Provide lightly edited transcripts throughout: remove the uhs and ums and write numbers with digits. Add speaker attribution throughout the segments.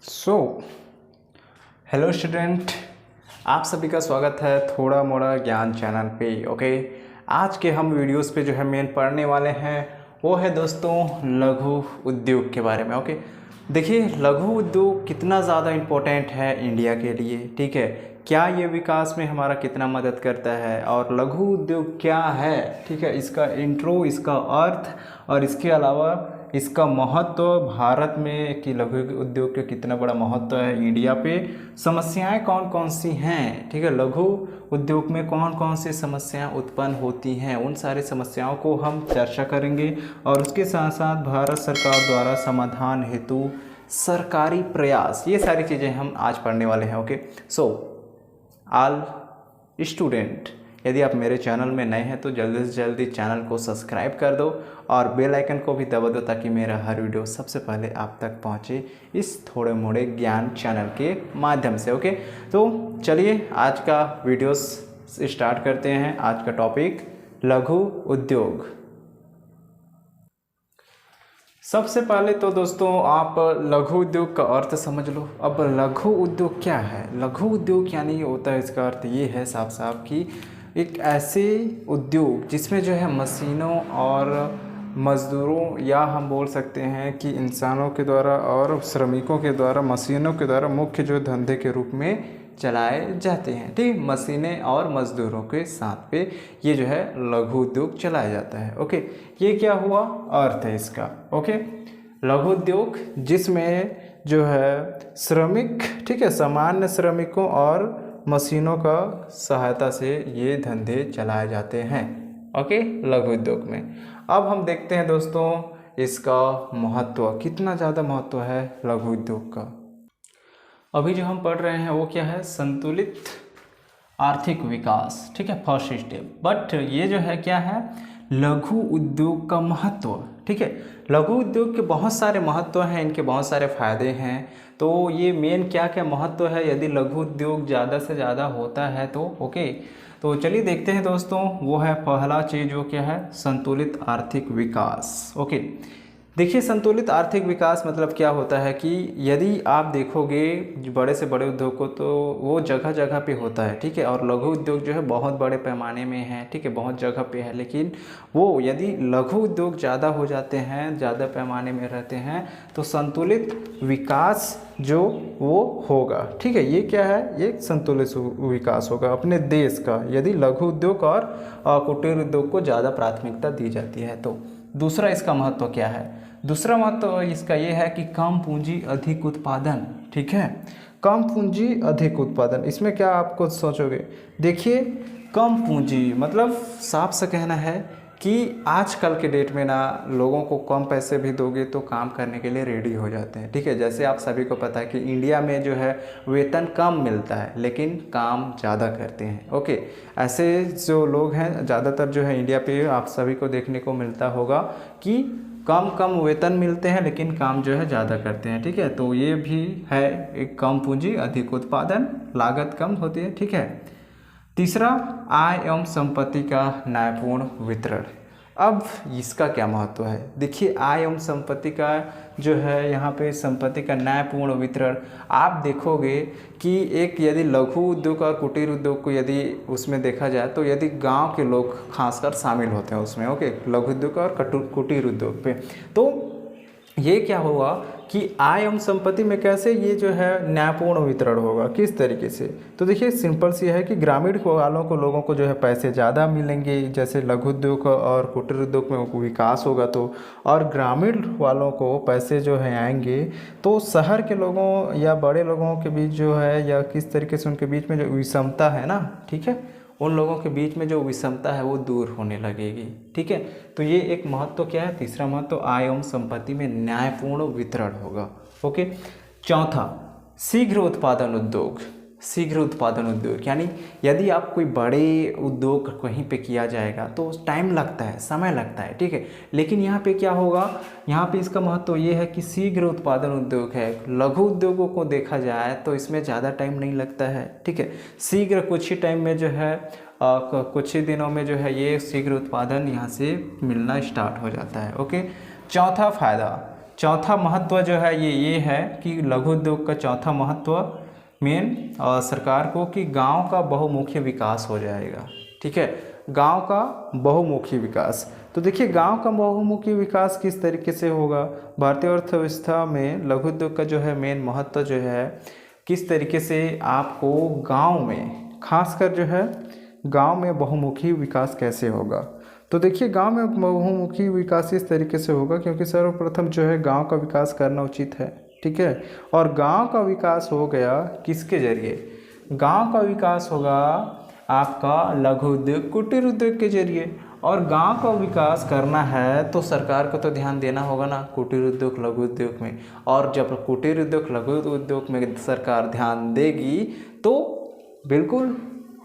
Speaker 1: So hello student, आप सभी का स्वागत है थोड़ा मोड़ा ज्ञान चैनल पे। ओके, आज के हम वीडियोस पे जो है मेन पढ़ने वाले हैं वो है दोस्तों लघु उद्योग के बारे में। ओके, देखिए लघु उद्योग कितना ज़्यादा इम्पोर्टेंट है इंडिया के लिए। ठीक है, क्या ये विकास में हमारा कितना मदद करता है और लघु उद्योग क्या है। ठीक है, इसका इंट्रो, इसका अर्थ और इसके अलावा इसका महत्व भारत में कि लघु उद्योग का कितना बड़ा महत्व है इंडिया पे, समस्याएं कौन कौन सी हैं। ठीक है, लघु उद्योग में कौन कौन सी समस्याएं उत्पन्न होती हैं, उन सारी समस्याओं को हम चर्चा करेंगे और उसके साथ साथ भारत सरकार द्वारा समाधान हेतु सरकारी प्रयास, ये सारी चीज़ें हम आज पढ़ने वाले हैं। ओके, सो ऑल स्टूडेंट, यदि आप मेरे चैनल में नए हैं तो जल्दी से जल्दी चैनल को सब्सक्राइब कर दो और बेल आइकन को भी दबा दो ताकि मेरा हर वीडियो सबसे पहले आप तक पहुंचे इस थोड़े मोड़े ज्ञान चैनल के माध्यम से। ओके, तो चलिए आज का वीडियोस स्टार्ट करते हैं। आज का टॉपिक लघु उद्योग। सबसे पहले तो दोस्तों आप लघु उद्योग का अर्थ समझ लो। अब लघु उद्योग क्या है? लघु उद्योग यानी होता है, इसका अर्थ ये है साफ साफ कि एक ऐसे उद्योग जिसमें जो है मशीनों और मज़दूरों या हम बोल सकते हैं कि इंसानों के द्वारा और श्रमिकों के द्वारा, मशीनों के द्वारा मुख्य जो धंधे के रूप में चलाए जाते हैं। ठीक, मशीनें और मज़दूरों के साथ पे ये जो है लघु उद्योग चलाया जाता है। ओके, ये क्या हुआ अर्थ है इसका। ओके, लघु उद्योग जिसमें जो है श्रमिक, ठीक है, सामान्य श्रमिकों और मशीनों का सहायता से ये धंधे चलाए जाते हैं। ओके, लघु उद्योग में अब हम देखते हैं दोस्तों इसका महत्व, कितना ज़्यादा महत्व है लघु उद्योग का। अभी जो हम पढ़ रहे हैं वो क्या है? संतुलित आर्थिक विकास। ठीक है, फर्स्ट स्टेप। बट ये जो है क्या है? लघु उद्योग का महत्व। ठीक है, लघु उद्योग के बहुत सारे महत्व हैं, इनके बहुत सारे फायदे हैं। तो ये मेन क्या क्या महत्व है यदि लघु उद्योग ज़्यादा से ज़्यादा होता है तो। ओके, तो चलिए देखते हैं दोस्तों। वो है पहला चीज़, वो क्या है? संतुलित आर्थिक विकास। ओके, देखिए संतुलित आर्थिक विकास मतलब क्या होता है कि यदि आप देखोगे बड़े से बड़े उद्योग को तो वो जगह जगह पे होता है। ठीक है, और लघु उद्योग जो है बहुत बड़े पैमाने में है। ठीक है, बहुत जगह पे है, लेकिन वो यदि लघु उद्योग ज़्यादा हो जाते हैं, ज़्यादा पैमाने में रहते हैं तो संतुलित विकास जो वो होगा। ठीक है, ये क्या है? ये संतुलित विकास होगा अपने देश का यदि लघु उद्योग और कुटीर उद्योग को ज़्यादा प्राथमिकता दी जाती है तो। दूसरा इसका महत्व क्या है? दूसरा महत्व इसका ये है कि कम पूंजी अधिक उत्पादन। ठीक है, कम पूंजी अधिक उत्पादन, इसमें क्या आपको सोचोगे? देखिए कम पूंजी मतलब साफ से कहना है कि आजकल के डेट में ना लोगों को कम पैसे भी दोगे तो काम करने के लिए रेडी हो जाते हैं। ठीक है, जैसे आप सभी को पता है कि इंडिया में जो है वेतन कम मिलता है लेकिन काम ज़्यादा करते हैं। ओके, ऐसे जो लोग हैं ज़्यादातर जो है इंडिया पे आप सभी को देखने को मिलता होगा कि कम वेतन मिलते हैं लेकिन काम जो है ज़्यादा करते हैं। ठीक है, तो ये भी है एक कम पूंजी अधिक उत्पादन, लागत कम होती है। ठीक है, तीसरा आय एवं संपत्ति का न्यायपूर्ण वितरण। अब इसका क्या महत्व है? देखिए आय एवं संपत्ति का जो है यहाँ पे संपत्ति का न्यायपूर्ण वितरण, आप देखोगे कि एक यदि लघु उद्योग और कुटीर उद्योग को यदि उसमें देखा जाए तो यदि गांव के लोग खासकर शामिल होते हैं उसमें। ओके, लघु उद्योग और कुटीर उद्योग पे, तो ये क्या होगा कि आय एवं संपत्ति में कैसे ये जो है न्यायपूर्ण वितरण होगा, किस तरीके से? तो देखिए सिंपल सी है कि ग्रामीण वालों को, लोगों को जो है पैसे ज़्यादा मिलेंगे, जैसे लघु उद्योग और कुटीर उद्योग में विकास होगा तो, और ग्रामीण वालों को पैसे जो है आएंगे तो शहर के लोगों या बड़े लोगों के बीच जो है या किस तरीके से उनके बीच में जो विषमता है ना, ठीक है, उन लोगों के बीच में जो विषमता है वो दूर होने लगेगी। ठीक है, तो ये एक महत्व क्या है? तीसरा महत्व आय एवं संपत्ति में न्यायपूर्ण वितरण होगा। ओके, चौथा शीघ्र उत्पादन उद्योग। शीघ्र उत्पादन उद्योग यानी यदि आप कोई बड़े उद्योग कहीं पे किया जाएगा तो टाइम लगता है, समय लगता है। ठीक है, लेकिन यहाँ पे क्या होगा? यहाँ पे इसका महत्व ये है कि शीघ्र उत्पादन उद्योग है। लघु उद्योगों को देखा जाए तो इसमें ज़्यादा टाइम नहीं लगता है। ठीक है, शीघ्र कुछ ही टाइम में जो है कुछ ही दिनों में जो है ये शीघ्र उत्पादन यहाँ से मिलना स्टार्ट हो जाता है। ओके, चौथा फायदा चौथा महत्व जो है ये है कि लघु उद्योग का चौथा महत्व मेन सरकार को कि गांव का बहुमुखी विकास हो जाएगा। ठीक है, गांव का बहुमुखी विकास। तो देखिए गांव का बहुमुखी विकास किस तरीके से होगा, भारतीय अर्थव्यवस्था में लघु उद्योग का जो है मेन महत्व जो है किस तरीके से आपको गांव में, खासकर जो है गांव में बहुमुखी विकास कैसे होगा। तो देखिए गांव में बहुमुखी विकास इस तरीके से होगा क्योंकि सर्वप्रथम जो है गांव का विकास करना उचित है। ठीक है, और गांव का विकास हो गया किसके जरिए, गांव का विकास होगा आपका लघु उद्योग कुटीर उद्योग के जरिए। और गांव का विकास करना है तो सरकार को तो ध्यान देना होगा ना कुटीर उद्योग लघु उद्योग में, और जब कुटीर उद्योग लघु उद्योग में सरकार ध्यान देगी तो बिल्कुल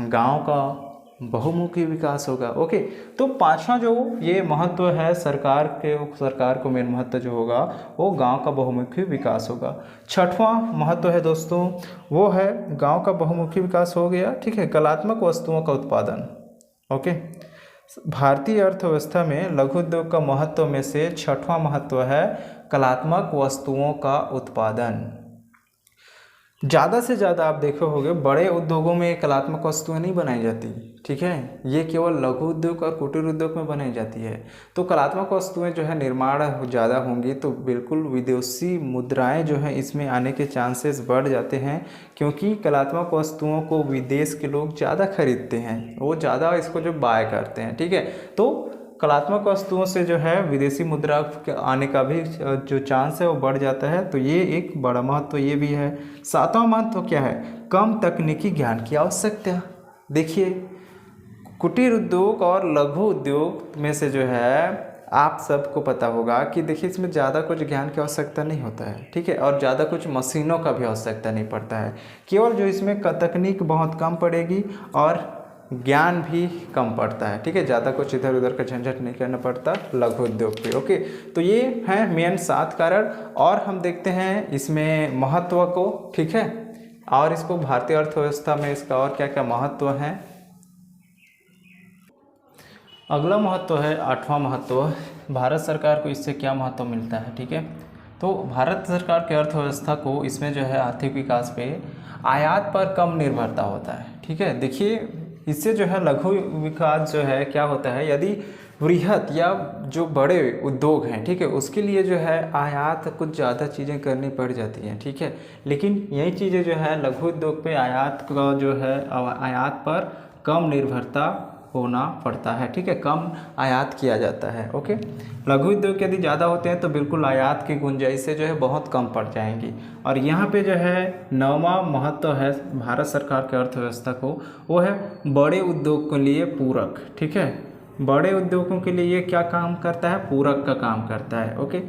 Speaker 1: गांव का बहुमुखी विकास होगा। ओके, तो पांचवा जो ये महत्व है सरकार को मेन महत्व जो होगा वो गांव का बहुमुखी विकास होगा। छठवां महत्व है दोस्तों वो है गांव का बहुमुखी विकास हो गया। ठीक है, कलात्मक वस्तुओं का उत्पादन। ओके, भारतीय अर्थव्यवस्था में लघु उद्योग का महत्व में से छठवां महत्व है कलात्मक वस्तुओं का उत्पादन। ज़्यादा से ज़्यादा आप देखे होंगे बड़े उद्योगों में कलात्मक वस्तुएं नहीं बनाई जाती। ठीक है, ये केवल लघु उद्योग और कुटीर उद्योग में बनाई जाती है। तो कलात्मक वस्तुएं जो है निर्माण ज़्यादा होंगी तो बिल्कुल विदेशी मुद्राएं जो है इसमें आने के चांसेस बढ़ जाते हैं, क्योंकि कलात्मक वस्तुओं को विदेश के लोग ज़्यादा खरीदते हैं, वो ज़्यादा इसको जो बाय करते हैं। ठीक है, तो कलात्मक वस्तुओं से जो है विदेशी मुद्रा आने का भी जो चांस है वो बढ़ जाता है। तो ये एक बड़ा महत्व ये भी है। सातवां महत्व क्या है, कम तकनीकी ज्ञान की आवश्यकता। देखिए कुटीर उद्योग और लघु उद्योग में से जो है आप सबको पता होगा कि देखिए इसमें ज़्यादा कुछ ज्ञान की आवश्यकता नहीं होता है। ठीक है, और ज़्यादा कुछ मशीनों का भी आवश्यकता नहीं पड़ता है, केवल जो इसमें तकनीक बहुत कम पड़ेगी और ज्ञान भी कम पड़ता है। ठीक है, ज़्यादा कुछ इधर उधर का झंझट नहीं करना पड़ता लघु उद्योग पे। ओके, तो ये हैं मेन 7 कारण, और हम देखते हैं इसमें महत्व को। ठीक है, और इसको भारतीय अर्थव्यवस्था में इसका और क्या क्या महत्व है। अगला महत्व है 8वां महत्व, भारत सरकार को इससे क्या महत्व मिलता है। ठीक है, तो भारत सरकार की अर्थव्यवस्था को इसमें जो है आर्थिक विकास पे आयात पर कम निर्भरता होता है। ठीक है, देखिए इससे जो है लघु विकास जो है क्या होता है, यदि वृहत या जो बड़े उद्योग हैं, ठीक है, उसके लिए जो है आयात कुछ ज़्यादा चीज़ें करनी पड़ जाती हैं। ठीक है, लेकिन यही चीज़ें जो है लघु उद्योग पे आयात का जो है आयात पर कम निर्भरता होना पड़ता है। ठीक है, कम आयात किया जाता है। ओके, लघु उद्योग यदि ज़्यादा होते हैं तो बिल्कुल आयात की गुंजाइश से जो है बहुत कम पड़ जाएंगी। और यहाँ पे जो है 9वां महत्व है भारत सरकार की अर्थव्यवस्था को, वो है बड़े उद्योग के लिए पूरक। ठीक है, बड़े उद्योगों के लिए ये क्या काम करता है, पूरक का काम करता है। ओके,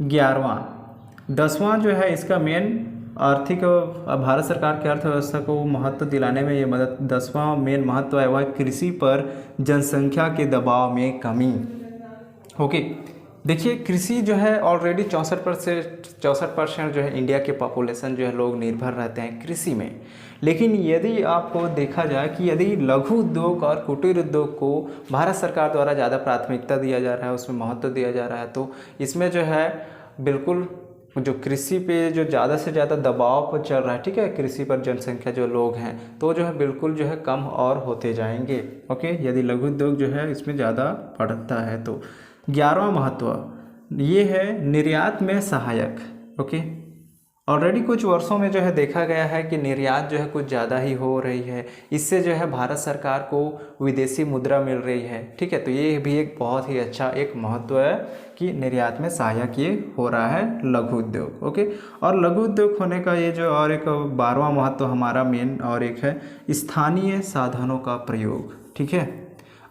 Speaker 1: 11वां 10वां जो है इसका मेन आर्थिक भारत सरकार की अर्थव्यवस्था को महत्व दिलाने में ये मदद 10वां मेन महत्व है वह कृषि पर जनसंख्या के दबाव में कमी। ओके, देखिए कृषि जो है ऑलरेडी 64% जो है इंडिया के पॉपुलेशन जो है लोग निर्भर रहते हैं कृषि में। लेकिन यदि आपको देखा जाए कि यदि लघु उद्योग और कुटीर उद्योग को भारत सरकार द्वारा ज़्यादा प्राथमिकता दिया जा रहा है, उसमें महत्व दिया जा रहा है, तो इसमें जो है बिल्कुल जो कृषि पे जो ज़्यादा से ज़्यादा दबाव पर चल रहा है, ठीक है, कृषि पर जनसंख्या जो लोग हैं तो जो है बिल्कुल जो है कम और होते जाएंगे। ओके, यदि लघु उद्योग जो है इसमें ज़्यादा बढ़ता है तो 11वां महत्व ये है निर्यात में सहायक। ओके, ऑलरेडी कुछ वर्षों में जो है देखा गया है कि निर्यात जो है कुछ ज़्यादा ही हो रही है, इससे जो है भारत सरकार को विदेशी मुद्रा मिल रही है। ठीक है, तो ये भी एक बहुत ही अच्छा एक महत्व है कि निर्यात में सहायक ये हो रहा है लघु उद्योग। ओके, और लघु उद्योग होने का ये जो और एक 12वां महत्व हमारा मेन और एक है स्थानीय साधनों का प्रयोग। ठीक है,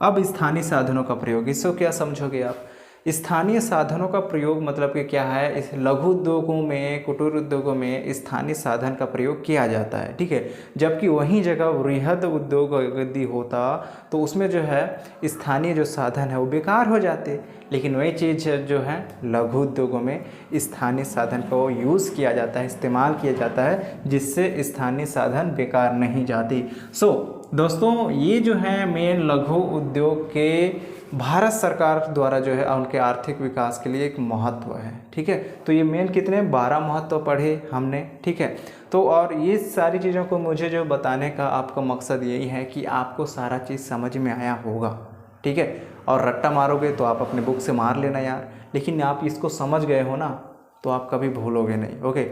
Speaker 1: अब स्थानीय साधनों का प्रयोग, इसको क्या समझोगे आप, स्थानीय साधनों का प्रयोग मतलब कि क्या है, इस लघु उद्योगों में कुटीर उद्योगों में स्थानीय साधन का प्रयोग किया जाता है। ठीक है, जबकि वहीं जगह वृहद उद्योग यदि होता तो उसमें जो है स्थानीय जो साधन है वो बेकार हो जाते। लेकिन वही चीज़ जो है लघु उद्योगों में स्थानीय साधन को यूज़ किया जाता है, इस्तेमाल किया जाता है, जिससे स्थानीय साधन बेकार नहीं जाती। दोस्तों ये जो है मेन लघु उद्योग के भारत सरकार द्वारा जो है उनके आर्थिक विकास के लिए एक महत्व है। ठीक है, तो ये मेन कितने 12 महत्व पढ़े हमने। ठीक है, तो और ये सारी चीज़ों को मुझे जो बताने का आपका मकसद यही है कि आपको सारा चीज़ समझ में आया होगा। ठीक है, और रट्टा मारोगे तो आप अपने बुक से मार लेना यार, लेकिन आप इसको समझ गए हो ना तो आप कभी भूलोगे नहीं। ओके,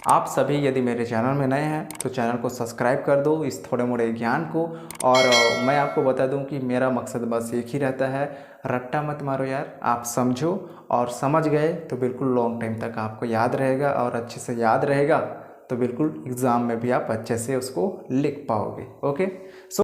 Speaker 1: आप सभी यदि मेरे चैनल में नए हैं तो चैनल को सब्सक्राइब कर दो इस थोड़े मोड़े ज्ञान को। और मैं आपको बता दूं कि मेरा मकसद बस एक ही रहता है, रट्टा मत मारो यार, आप समझो, और समझ गए तो बिल्कुल लॉन्ग टाइम तक आपको याद रहेगा, और अच्छे से याद रहेगा तो बिल्कुल एग्ज़ाम में भी आप अच्छे से उसको लिख पाओगे। ओके,